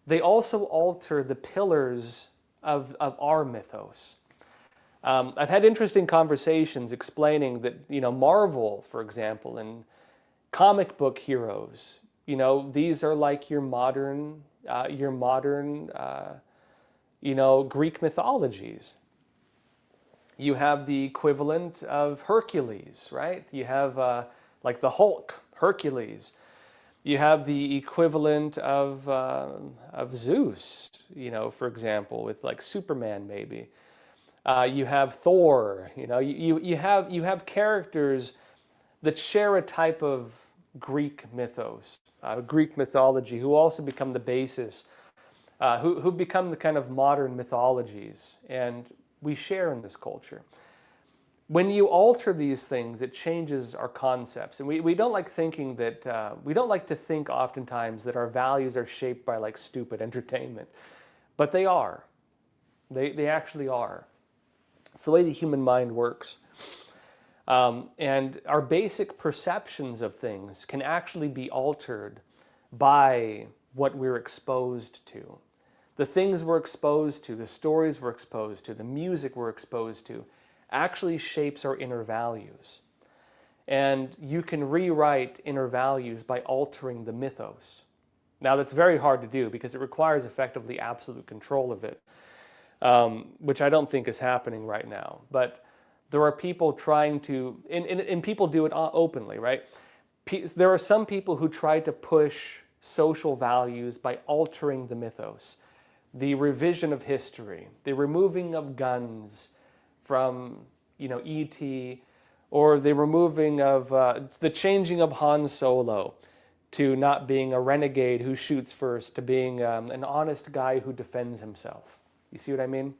they also alter the pillars of our mythos. I've had interesting conversations explaining that, Marvel, for example, and comic book heroes, these are like your modern Greek mythologies. You have the equivalent of Hercules, right? You have like the Hulk, Hercules. You have the equivalent of Zeus, for example, with like Superman maybe. You have Thor. You have characters that share a type of Greek mythos, Greek mythology, who also become the basis, who become the kind of modern mythologies, and we share in this culture. When you alter these things, it changes our concepts, and we don't like thinking that we don't like to think oftentimes that our values are shaped by like stupid entertainment, but they are. They actually are. It's the way the human mind works. And our basic perceptions of things can actually be altered by what we're exposed to. The things we're exposed to, the stories we're exposed to, the music we're exposed to, actually shapes our inner values. And you can rewrite inner values by altering the mythos. Now, that's very hard to do because it requires effectively absolute control of it, which I don't think is happening right now. But there are people trying to, and people do it openly, right? There are some people who try to push social values by altering the mythos, the revision of history, the removing of guns from, E.T., or the removing of, the changing of Han Solo to not being a renegade who shoots first, to being an honest guy who defends himself. You see what I mean?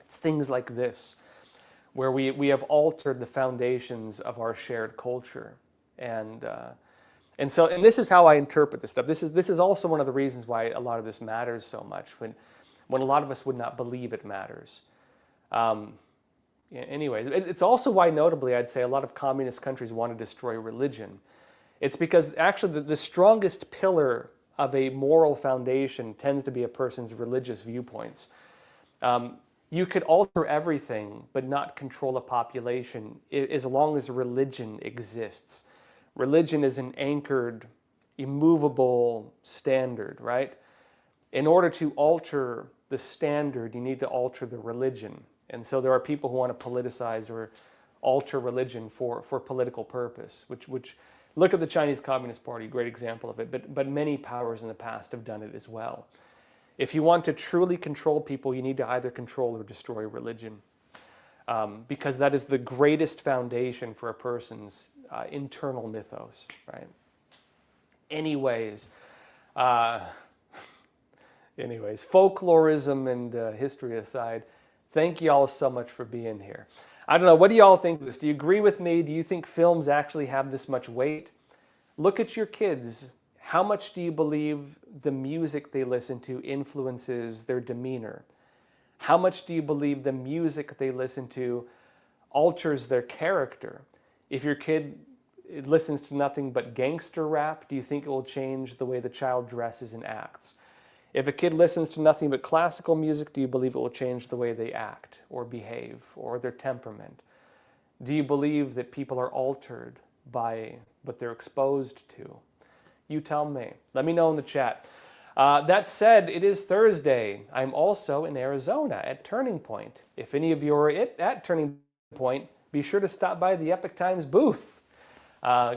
It's things like this, where we have altered the foundations of our shared culture. And this is how I interpret this stuff. This is also one of the reasons why a lot of this matters so much, when a lot of us would not believe it matters. Anyways, it's also why, notably, I'd say a lot of communist countries want to destroy religion. It's because actually the strongest pillar of a moral foundation tends to be a person's religious viewpoints. You could alter everything but not control a population as long as religion exists. Religion is an anchored, immovable standard, right? In order to alter the standard, you need to alter the religion. And so there are people who want to politicize or alter religion for political purpose, which look at the Chinese Communist Party, great example of it, but many powers in the past have done it as well. If you want to truly control people, you need to either control or destroy religion, because that is the greatest foundation for a person's internal mythos, right? Anyways, folklorism and history aside, thank you all so much for being here. I don't know, what do you all think of this? Do you agree with me? Do you think films actually have this much weight? Look at your kids. How much do you believe the music they listen to influences their demeanor? How much do you believe the music they listen to alters their character? If your kid listens to nothing but gangster rap, do you think it will change the way the child dresses and acts? If a kid listens to nothing but classical music, do you believe it will change the way they act or behave or their temperament? Do you believe that people are altered by what they're exposed to? You tell me. Let me know in the chat. That said, it is Thursday. I'm also in Arizona at Turning Point. If any of you are at Turning Point, be sure to stop by the Epoch Times booth.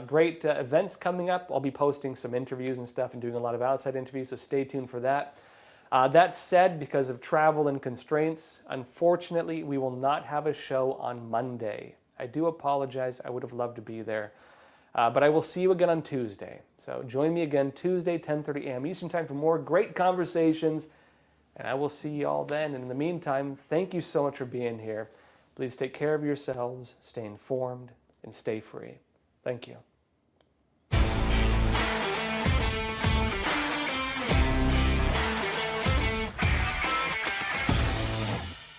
Great events coming up. I'll be posting some interviews and stuff and doing a lot of outside interviews, so stay tuned for that. That said, because of travel and constraints, unfortunately, we will not have a show on Monday. I do apologize. I would have loved to be there. But I will see you again on Tuesday. So join me again Tuesday, 10:30 a.m. Eastern Time for more great conversations. And I will see you all then. And in the meantime, thank you so much for being here. Please take care of yourselves, stay informed, and stay free. Thank you.